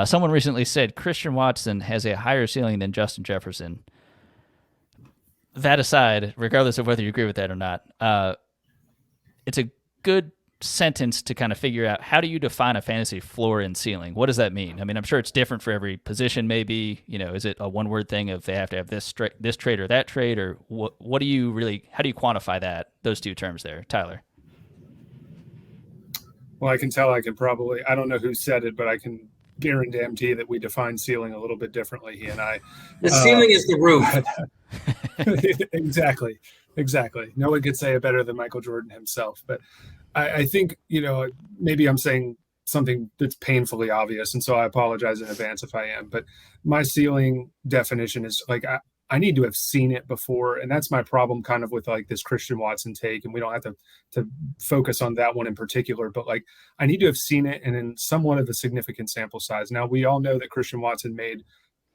Someone recently said Christian Watson has a higher ceiling than Justin Jefferson. That aside, regardless of whether you agree with that or not, it's a good sentence to kind of figure out how do you define a fantasy floor and ceiling? What does that mean? I mean, I'm sure it's different for every position. Maybe is it a one word thing if they have to have this trade or that trade, or what do you really? How do you quantify that? Those two terms there, Tyler. Well, I can tell I don't know who said it, but I can guarantee that we define ceiling a little bit differently, he and I. The ceiling is the roof. Exactly. No one could say it better than Michael Jordan himself. But I think, maybe I'm saying something that's painfully obvious, and so I apologize in advance if I am. But my ceiling definition is like I need to have seen it before, and that's my problem kind of with like this Christian Watson take, and we don't have to focus on that one in particular, but like I need to have seen it and in somewhat of a significant sample size. Now, we all know that Christian Watson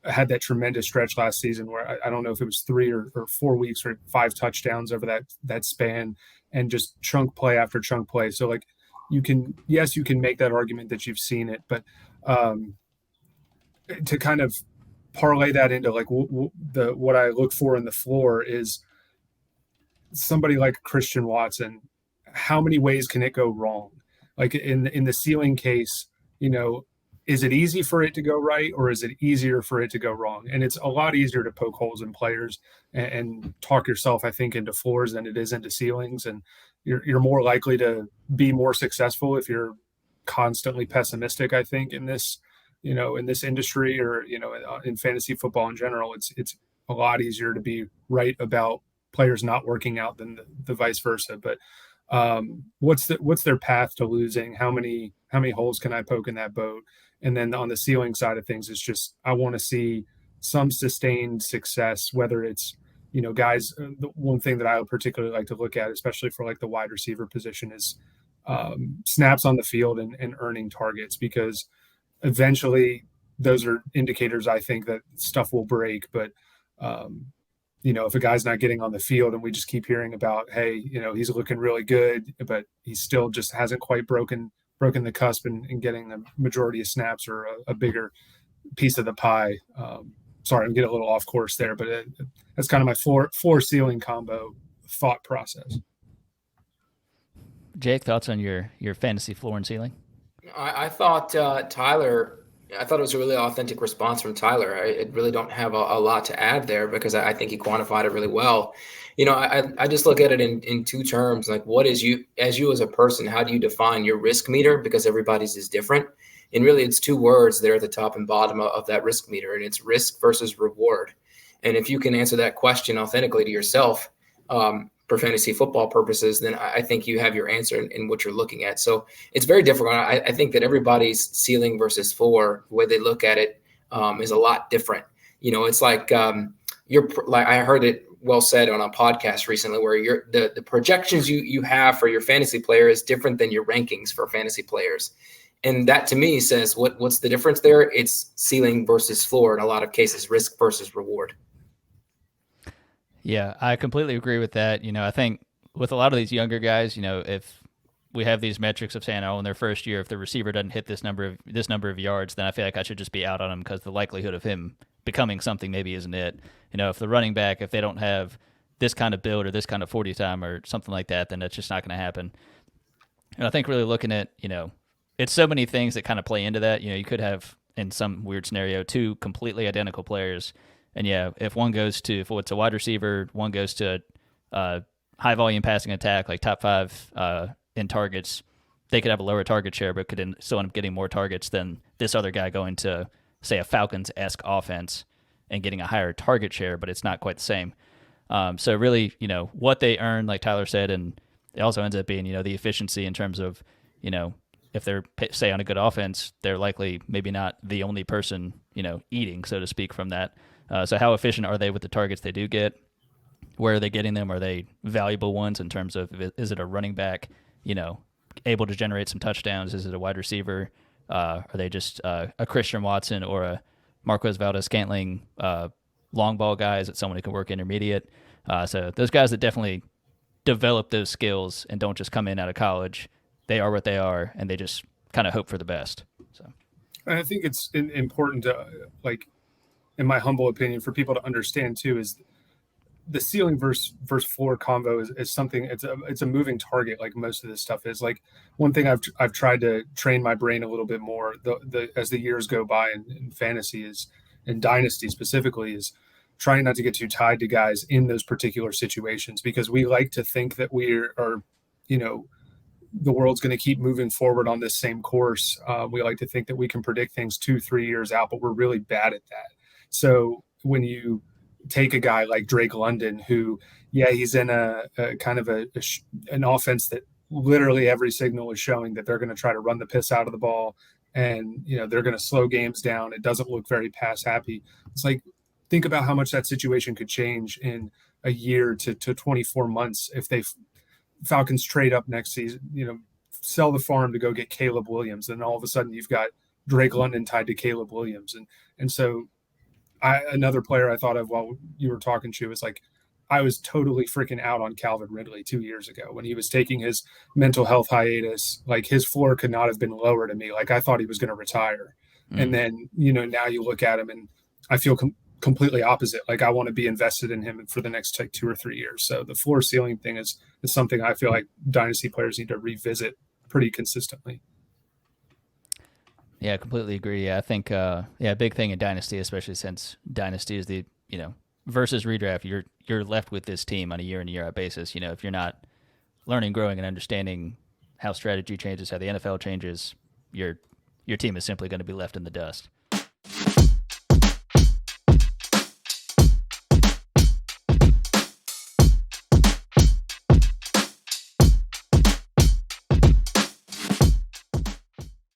had that tremendous stretch last season where I don't know if it was 3 or 4 weeks or 5 touchdowns over that span, and just chunk play after chunk play. So like you can make that argument that you've seen it, but to kind of parlay that into like what I look for in the floor is somebody like Christian Watson. How many ways can it go wrong? Like in the ceiling case, is it easy for it to go right, or is it easier for it to go wrong? And it's a lot easier to poke holes in players and talk yourself, I think, into floors than it is into ceilings. And you're more likely to be more successful if you're constantly pessimistic, I think, in this industry, or in fantasy football in general. It's a lot easier to be right about players not working out than the vice versa. But what's their path to losing? How many holes can I poke in that boat? And then on the ceiling side of things, it's just I want to see some sustained success, whether it's guys. The one thing that I would particularly like to look at, especially for like the wide receiver position, is snaps on the field and earning targets, because eventually those are indicators, I think, that stuff will break. But if a guy's not getting on the field and we just keep hearing about, hey, he's looking really good, but he still just hasn't quite broken the cusp and getting the majority of snaps or a bigger piece of the pie. Sorry, I'm getting a little off course there, but that's kind of my floor ceiling combo thought process. Jake, thoughts on your fantasy floor and ceiling? I thought Tyler. I thought it was a really authentic response from Tyler. I really don't have a lot to add there, because I think he quantified it really well. I just look at it in two terms. Like, what is you as a person, how do you define your risk meter? Because everybody's is different. And really, it's 2 words there at the top and bottom of that risk meter, and it's risk versus reward. And if you can answer that question authentically to yourself, for fantasy football purposes, then I think you have your answer in what you're looking at. So it's very different. I think that everybody's ceiling versus floor, the way they look at it, is a lot different. It's like I heard it well said on a podcast recently, where the projections you have for your fantasy player is different than your rankings for fantasy players. And that to me says what's the difference there? It's ceiling versus floor in a lot of cases, risk versus reward. Yeah, I completely agree with that. I think with a lot of these younger guys, if we have these metrics of saying, in their first year, if the receiver doesn't hit this number of yards, then I feel like I should just be out on him, because the likelihood of him becoming something maybe isn't it. If the running back, if they don't have this kind of build or this kind of 40 time or something like that, then that's just not going to happen. And I think really looking at, it's so many things that kind of play into that. You could have, in some weird scenario, 2 completely identical players. And if one goes to, if it's a wide receiver, one goes to high volume passing attack, like top 5 in targets, they could have a lower target share, but could still end up getting more targets than this other guy going to, say, a Falcons-esque offense and getting a higher target share, but it's not quite the same. So really, what they earn, like Tyler said, and it also ends up being, the efficiency in terms of, if they're, say, on a good offense, they're likely maybe not the only person, eating, so to speak, from that. So how efficient are they with the targets they do get? Where are they getting them? Are they valuable ones in terms of, is it a running back, able to generate some touchdowns? Is it a wide receiver? Are they just a Christian Watson or a Marquez Valdez-Scantling long ball guy? Is it someone who can work intermediate? So those guys that definitely develop those skills and don't just come in out of college, they are what they are, and they just kind of hope for the best. So And I think it's important to, like, in my humble opinion, for people to understand too, is the ceiling versus floor combo is something. It's a moving target, like most of this stuff is. Like, one thing I've tried to train my brain a little bit more as the years go by in fantasy is, in Dynasty specifically, is trying not to get too tied to guys in those particular situations, because we like to think that we are, you know, the world's going to keep moving forward on this same course. We like to think that we can predict things 2-3 years out, but we're really bad at that. So when you take a guy like Drake London, who, yeah, he's in a kind of an offense that literally every signal is showing that they're going to try to run the piss out of the ball, and, you know, they're going to slow games down. It doesn't look very pass happy. It's like, think about how much that situation could change in a year to 24 months if Falcons trade up next season, you know, sell the farm to go get Caleb Williams, and all of a sudden you've got Drake London tied to Caleb Williams. And so another player I thought of while you were talking to is, like, I was totally freaking out on Calvin Ridley 2 years ago when he was taking his mental health hiatus. Like, his floor could not have been lower to me. Like, I thought he was going to retire. And then, you know, now you look at him and I feel completely opposite. Like, I want to be invested in him for the next, like, 2 or 3 years. So the floor ceiling thing is something I feel like Dynasty players need to revisit pretty consistently. Yeah, I completely agree. Yeah, I think big thing in Dynasty, especially since Dynasty is the, you know, versus redraft, you're left with this team on a year in year out basis. You know, if you're not learning, growing, and understanding how strategy changes, how the NFL changes, your team is simply going to be left in the dust.